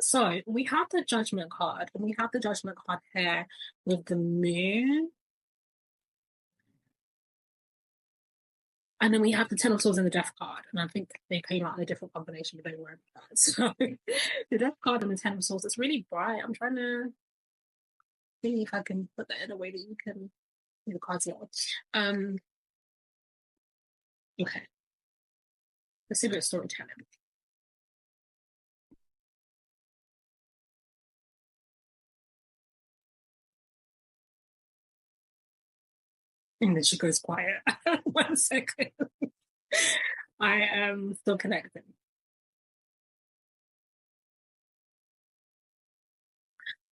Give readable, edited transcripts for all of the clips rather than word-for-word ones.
So we have the judgment card, and we have the judgment card here with the moon. And then we have the Ten of Swords and the Death card. And I think they came out in a different combination, but don't worry about that. So the Death card and the Ten of Swords, it's really bright. I'm trying to see if I can put that in a way that you can see the cards out. Okay. Let's see a bit of storytelling. And then she goes quiet. 1 second. I am still connecting.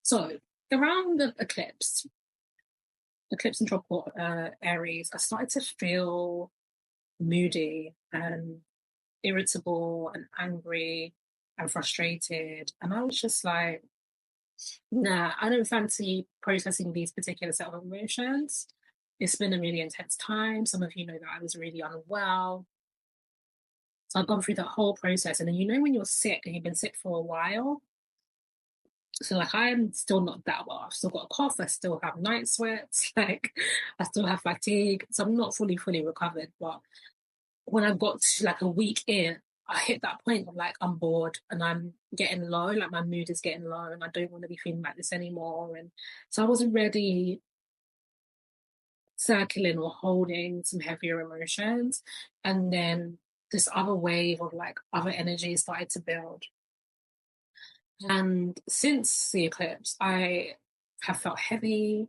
So around the eclipse in tropical Aries, I started to feel moody and irritable and angry and frustrated. And I was just like, nah, I don't fancy processing these particular set of emotions. It's been a really intense time. Some of you know that I was really unwell. So I've gone through the whole process. And then, when you're sick and you've been sick for a while, so like I'm still not that well. I've still got a cough. I still have night sweats. Like I still have fatigue. So I'm not fully recovered. But when I got to like a week in, I hit that point of like I'm bored and I'm getting low. Like my mood is getting low, and I don't want to be feeling like this anymore. And so I was already circling or holding some heavier emotions, and then this other wave of like other energy started to build. And since the eclipse, I have felt heavy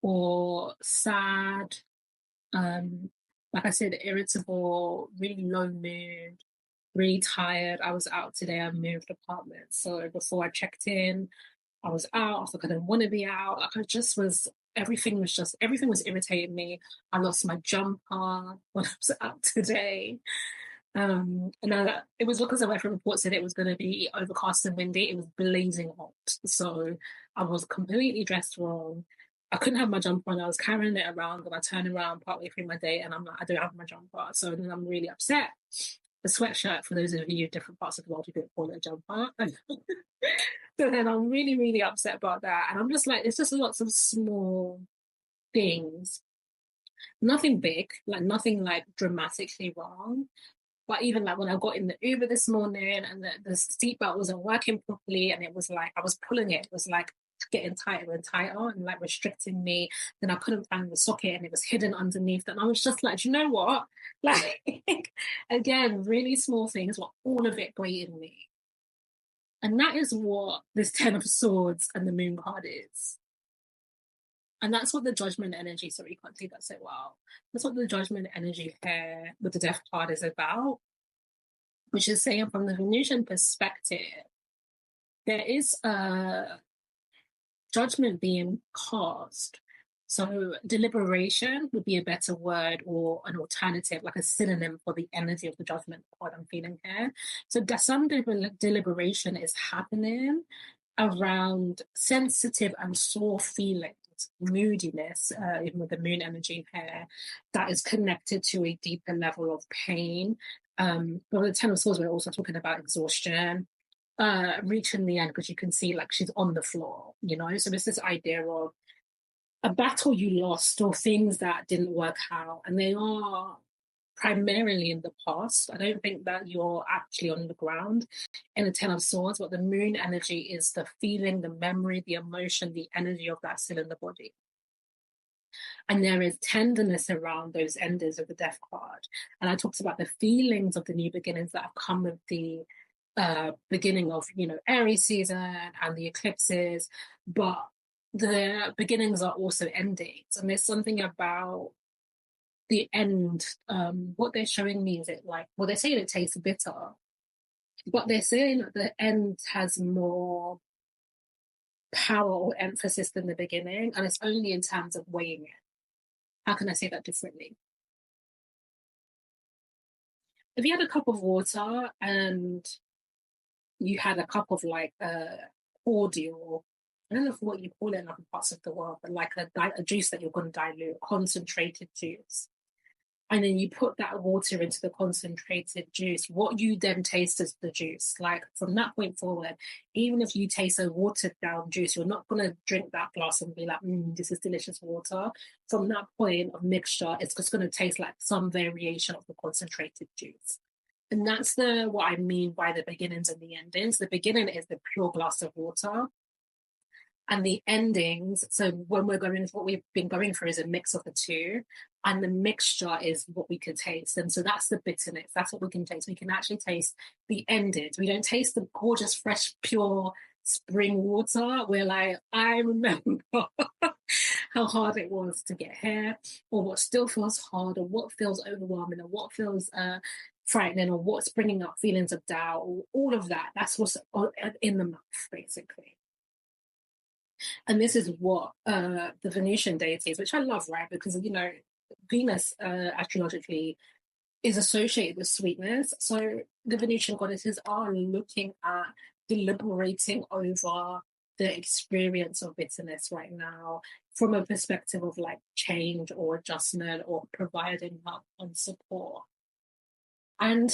or sad, like I said, irritable, really low mood, really tired. I was out today. I moved apartments. So before I checked in, I was out. I thought I didn't want to be out. Like I just was, everything was irritating me. I lost my jumper when I was out today. It was because the weather report said it was going to be overcast and windy. It was blazing hot. So I was completely dressed wrong. I couldn't have my jumper on. I was carrying it around, and I turned around partway through my day and I'm like, I don't have my jumper. So then I'm really upset. The sweatshirt, for those of you in different parts of the world who don't call it a jumper. So then I'm really upset about that. And I'm just like, it's just lots of small things. Nothing big, like nothing like dramatically wrong. But even like when I got in the Uber this morning and the seatbelt wasn't working properly, and it was like I was pulling it, it was like getting tighter and tighter and like restricting me. Then I couldn't find the socket and it was hidden underneath. And I was just like, do you know what? Like, again, really small things, but all of it grating me. And that is what this Ten of Swords and the Moon card is. And that's what the judgment energy, sorry, you can't see that so well. That's what the judgment energy here with the Death card is about, which is saying from the Venusian perspective, there is a judgment being cast. So deliberation would be a better word, or an alternative, like a synonym for the energy of the judgment card I'm feeling here. So some deliberation is happening around sensitive and sore feelings, moodiness, even with the moon energy here, that is connected to a deeper level of pain. But with the Ten of Swords, we're also talking about exhaustion, reaching the end, because you can see like she's on the floor, So there's this idea of a battle you lost or things that didn't work out, and they are primarily in the past. I don't think that you're actually on the ground in the Ten of Swords, but the moon energy is the feeling, the memory, the emotion, the energy of that still in the body. And there is tenderness around those enders of the Death card. And I talked about the feelings of the new beginnings that have come with the beginning of, Aries season and the eclipses, but the beginnings are also endings. And there's something about the end. What they're showing me is, it like, well, they're saying it tastes bitter, but they're saying that the end has more power or emphasis than the beginning, and it's only in terms of weighing it. How can I say that differently? If you had a cup of water and you had a cup of like cordial, I don't know what you call it in other parts of the world, but like a juice that you're going to dilute, concentrated juice. and then you put that water into the concentrated juice, what you then taste is the juice. Like from that point forward, even if you taste a watered down juice, you're not going to drink that glass and be like, this is delicious water. From that point of mixture, it's just going to taste like some variation of the concentrated juice. And that's the what I mean by the beginnings and the endings. The beginning is the pure glass of water, and the endings. So when we're going, what we've been going through is a mix of the two, and the mixture is what we can taste. And so that's the bitterness. That's what we can taste. We can actually taste the endings. We don't taste the gorgeous, fresh, pure spring water. We're like, I remember how hard it was to get here, or what still feels hard, or what feels overwhelming, or what feels frightening, or what's bringing up feelings of doubt, or all of that. That's what's in the mouth, basically. And this is what the Venusian deities, which I love, right? Because, Venus astrologically is associated with sweetness. So the Venusian goddesses are looking at deliberating over the experience of bitterness right now from a perspective of like change or adjustment or providing help and support. And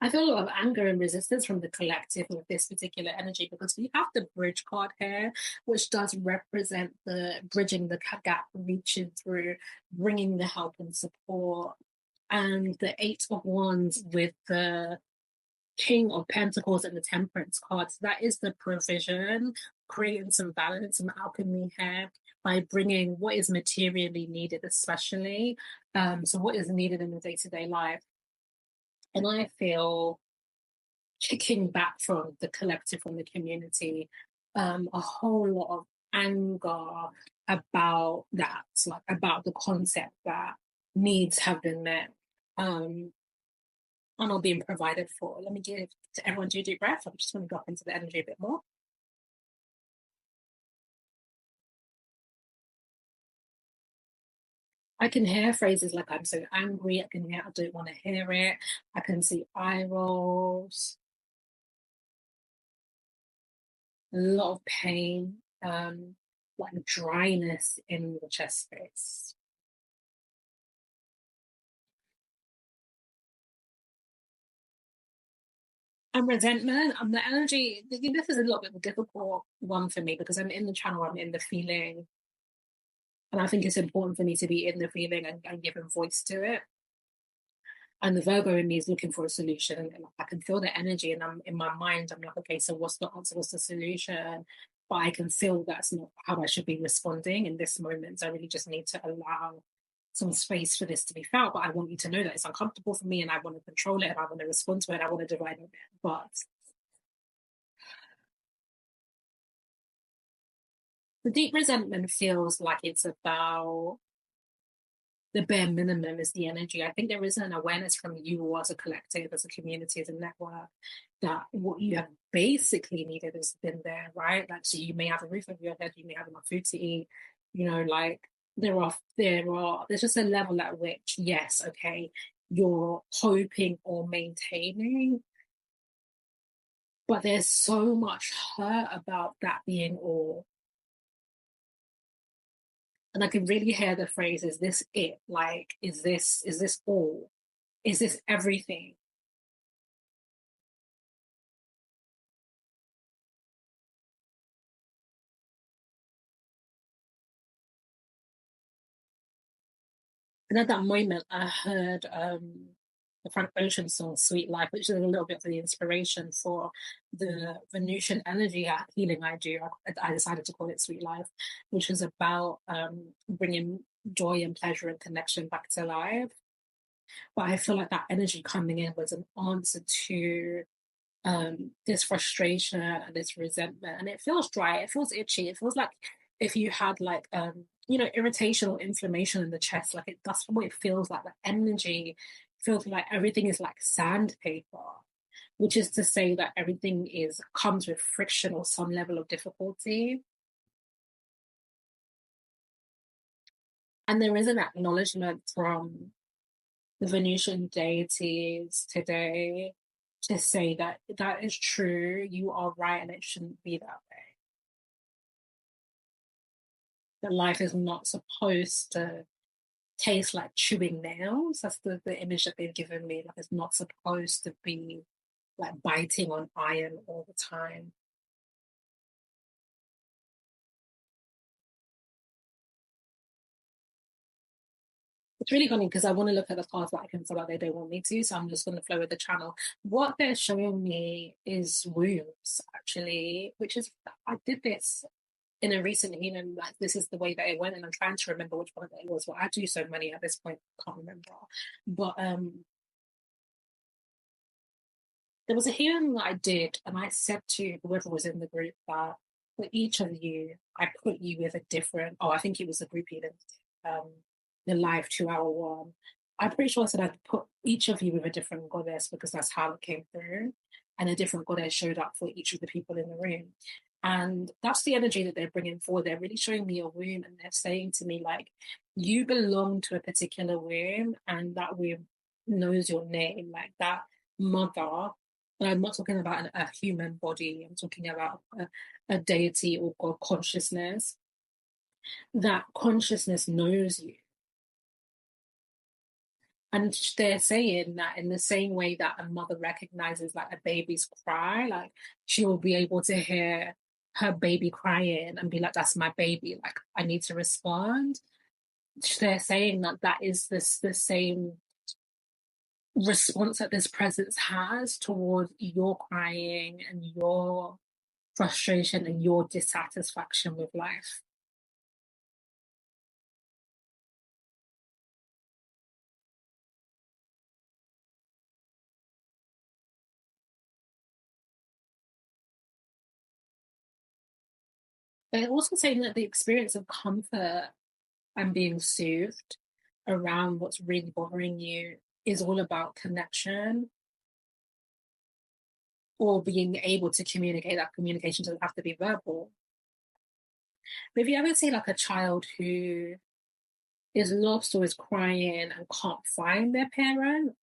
I feel a lot of anger and resistance from the collective with this particular energy, because we have the bridge card here, which does represent the bridging the gap, reaching through, bringing the help and support. And the Eight of Wands with the King of Pentacles and the Temperance cards, that is the provision, creating some balance and alchemy here by bringing what is materially needed, especially. So what is needed in the day-to-day life. And I feel kicking back from the collective, from the community, a whole lot of anger about that, like about the concept that needs have been met and are being provided for. Let me give to everyone do deep breath. I'm just going to drop into the energy a bit more. I can hear phrases like I'm so angry. I can hear I don't want to hear it. I can see eye rolls, a lot of pain, like dryness in the chest space. And resentment, the energy, this is a little bit of a difficult one for me because I'm in the channel, I'm in the feeling. And I think it's important for me to be in the feeling and giving voice to it. And the Virgo in me is looking for a solution. And I can feel the energy, and I'm in my mind, I'm like, okay, so what's the answer? What's the solution? But I can feel that's not how I should be responding in this moment. So I really just need to allow some space for this to be felt. But I want you to know that it's uncomfortable for me, and I want to control it, and I want to respond to it, and I want to divide it. But the deep resentment feels like it's about the bare minimum is the energy. I think there is an awareness from you as a collective, as a community, as a network, that what you have basically needed has been there, right? Like, so you may have a roof over your head, you may have enough food to eat, like there's just a level at which, yes, okay, you're hoping or maintaining, but there's so much hurt about that being all. And I can really hear the phrase, is this it? Like, is this all? Is this everything? And at that moment, I heard the Frank Ocean song "Sweet Life," which is a little bit of the inspiration for the Venusian energy healing I do. I decided to call it "Sweet Life," which is about bringing joy and pleasure and connection back to life. But I feel like that energy coming in was an answer to this frustration and this resentment, and it feels dry, it feels itchy, it feels like if you had like irritation or inflammation in the chest, like that's what it feels like. The energy feels like everything is like sandpaper, which is to say that everything is comes with friction or some level of difficulty. And there is an acknowledgement from the Venusian deities today to say that that is true, you are right, and it shouldn't be that way. That life is not supposed to taste like chewing nails. That's the image that they've given me. Like it's not supposed to be like biting on iron all the time. It's really funny because I want to look at the cards, but I can feel like they don't want me to, so I'm just going to flow with the channel. What they're showing me is wombs, actually, which is I did this in a recent healing, like this is the way that it went, and I'm trying to remember which one it was. Well, I do so many at this point, can't remember. But there was a healing that I did, and I said to whoever was in the group that for each of you, I put you with a different. Oh, I think it was a group healing, um, the live 2 hour one. I'm pretty sure I said I'd put each of you with a different goddess because that's how it came through, and a different goddess showed up for each of the people in the room. And that's the energy that they're bringing forward. They're really showing me a womb, and they're saying to me, like, you belong to a particular womb, and that womb knows your name. Like that mother, and I'm not talking about a human body, I'm talking about a deity or God consciousness. That consciousness knows you. And they're saying that in the same way that a mother recognizes like a baby's cry, like she will be able to hear her baby crying and be like, that's my baby, like I need to respond. They're saying that that is the same response that this presence has towards your crying and your frustration and your dissatisfaction with life. They're also saying that the experience of comfort and being soothed around what's really bothering you is all about connection or being able to communicate. That communication doesn't have to be verbal. But if you ever see like a child who is lost or is crying and can't find their parent,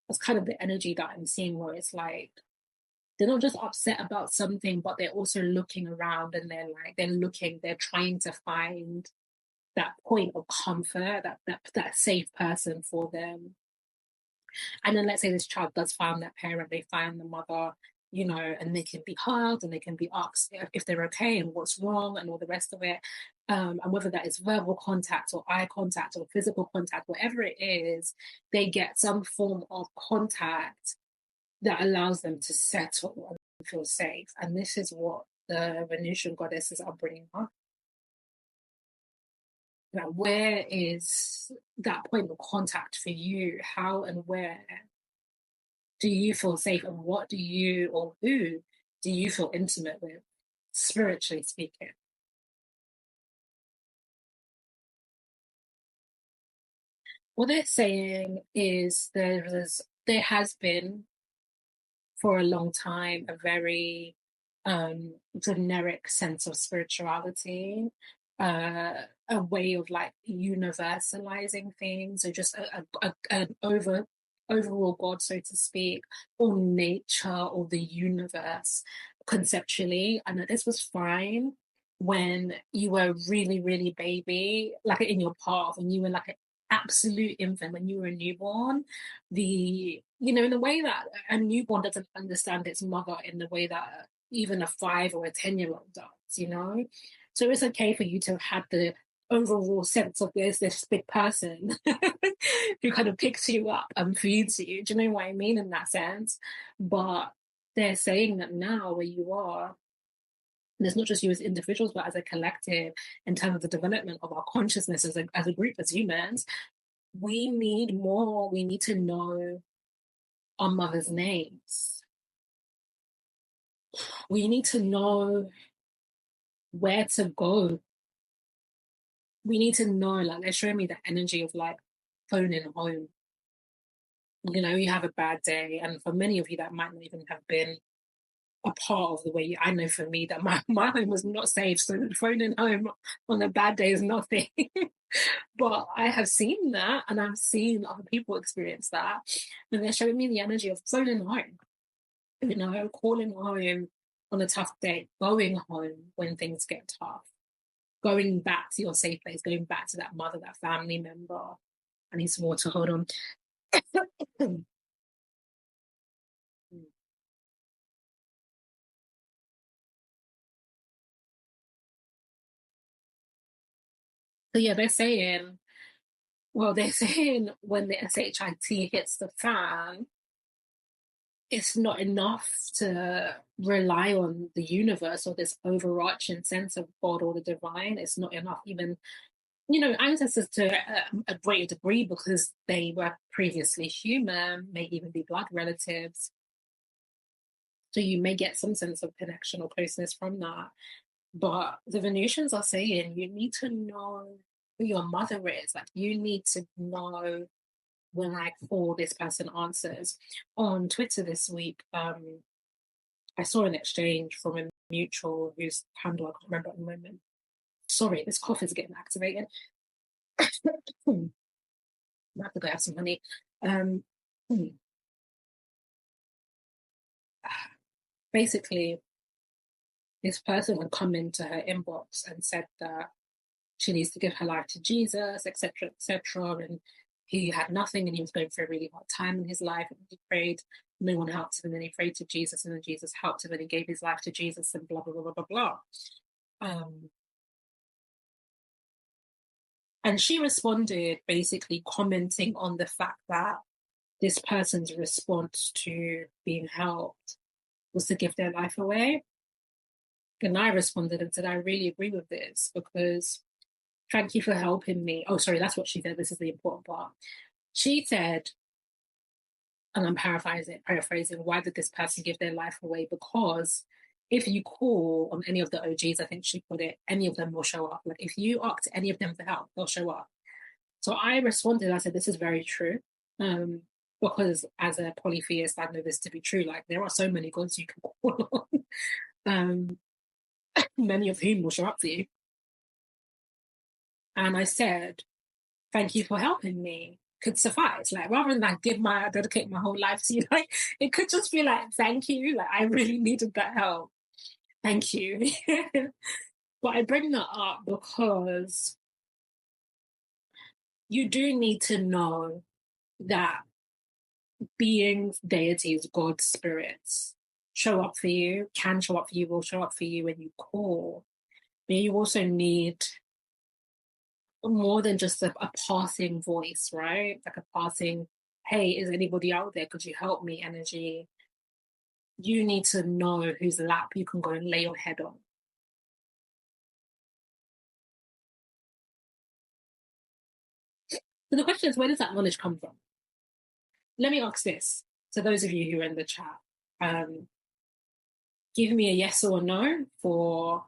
that's kind of the energy that I'm seeing where it's like they're not just upset about something, but they're also looking around and they're trying to find that point of comfort, that safe person for them. And then let's say this child does find that parent, they find the mother, and they can be hugged and they can be asked if they're okay and what's wrong and all the rest of it. And whether that is verbal contact or eye contact or physical contact, whatever it is, they get some form of contact that allows them to settle and feel safe. And this is what the Venusian goddesses are bringing up. Now, where is that point of contact for you? How and where do you feel safe? And what do you or who do you feel intimate with, spiritually speaking? What they're saying is there has been for a long time a very generic sense of spirituality, a way of like universalizing things, or just an overall God, so to speak, or nature or the universe conceptually. And that this was fine when you were really, really baby, like in your path, and you were like an absolute infant when you were a newborn. In the way that a newborn doesn't understand its mother in the way that even a 5 or a 10-year-old does. So it's okay for you to have had the overall sense of there's this big person who kind of picks you up and feeds you. Do you know what I mean in that sense? But they're saying that now where you are, and it's not just you as individuals, but as a collective, in terms of the development of our consciousness as a group, as humans, we need more. We need to know our mother's names. We need to know where to go. We need to know, like, they're showing me the energy of like phoning home. You have a bad day, and for many of you, that might not even have been a part of the way I know for me that my home was not safe. So phoning home on a bad day is nothing. But I have seen that, and I've seen other people experience that. And they're showing me the energy of phoning home, calling home on a tough day, going home when things get tough, going back to your safe place, going back to that mother, that family member. I need some water. Hold on. So yeah, they're saying when the SHIT hits the fan, it's not enough to rely on the universe or this overarching sense of God or the divine. It's not enough, even, ancestors to a greater degree because they were previously human, may even be blood relatives. So you may get some sense of connection or closeness from that. But the Venusians are saying you need to know who your mother is. Like you need to know when like all this person answers. On Twitter this week, I saw an exchange from a mutual whose handle I can't remember at the moment. Sorry, this cough is getting activated. I have to go have some honey. Um, basically, this person had come into her inbox and said that she needs to give her life to Jesus, etc., etc. And he had nothing, and he was going through a really hard time in his life. And he prayed, no one helped him, and then he prayed to Jesus, and then Jesus helped him, and he gave his life to Jesus, and blah blah blah blah blah blah. And she responded, basically commenting on the fact that this person's response to being helped was to give their life away. And I responded and said, I really agree with this because thank you for helping me. Oh, sorry, that's what she said. This is the important part. She said, and I'm paraphrasing, why did this person give their life away? Because if you call on any of the OGs, I think she put it, any of them will show up. Like if you ask any of them for help, they'll show up. So I responded, I said, this is very true. Because as a polytheist, I know this to be true. Like there are so many gods you can call on, many of whom will show up for you. And I said, thank you for helping me could suffice. Like rather than like dedicate my whole life to you, like it could just be like, thank you. Like I really needed that help. Thank you. But I bring that up because you do need to know that beings, deities, gods, spirits show up for you, can show up for you, will show up for you when you call. But you also need more than just a passing voice, right? Like a passing, hey, is anybody out there? Could you help me energy? You need to know whose lap you can go and lay your head on. So the question is, where does that knowledge come from? Let me ask this to those of you who are in the chat. Give me a yes or a no for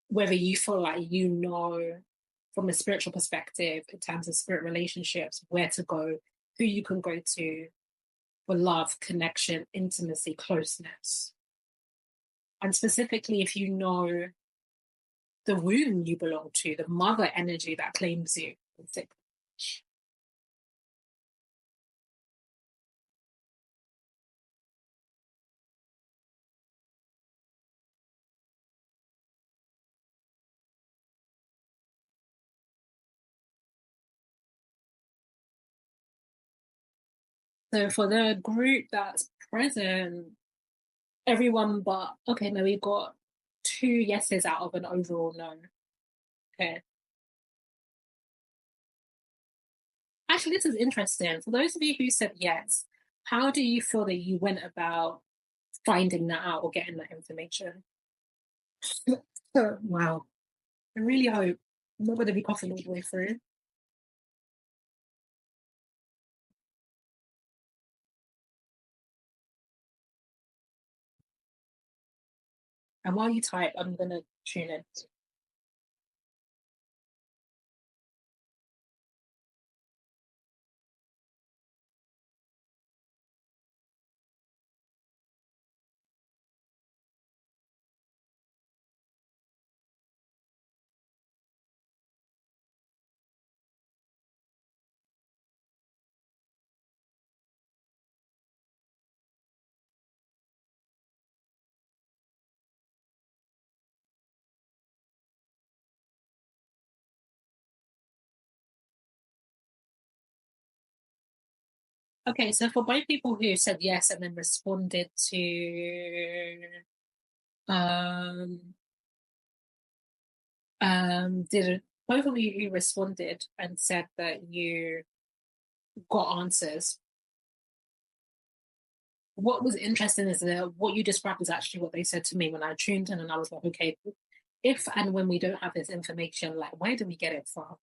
whether you feel like you know from a spiritual perspective in terms of spirit relationships, where to go, who you can go to for love, connection, intimacy, closeness. And specifically, if you know the womb you belong to, the mother energy that claims you. So for the group that's present, everyone but, okay, no, we got 2 yeses out of an overall no. Okay. Actually, this is interesting. For those of you who said yes, how do you feel that you went about finding that out or getting that information? Wow. I really hope I'm not going to be coughing all the way through. And while you type, I'm going to tune in. Okay, so for both people who said yes and then responded to um did both of you who responded and said that you got answers. What was interesting is that what you described is actually what they said to me when I tuned in, and I was like, okay, if and when we don't have this information, like where do we get it from?